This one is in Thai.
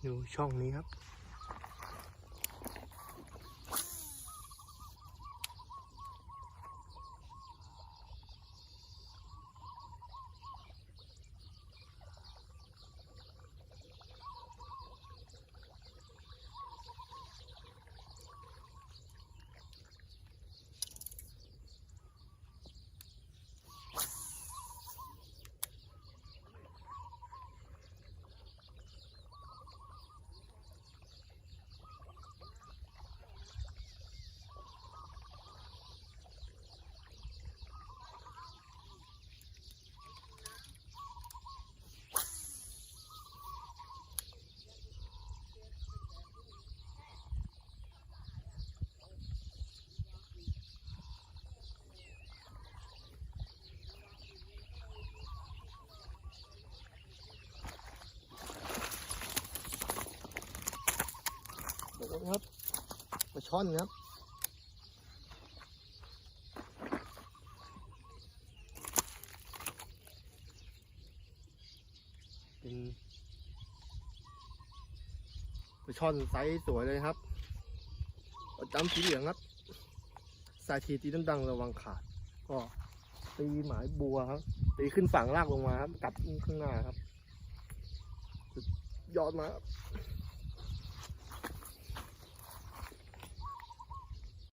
ดูช่องนี้ครับเดี๋ยวครับปลาช่อนครับเป็นปลาช่อนไซส์สวยเลยครับประจำสีเหลืองครับสายทีตีดังๆระวังขาดก็ตีหมายบัวครับตีขึ้นฝั่งลากลงมาครับกลับข้างหน้าครับยอดมาครับ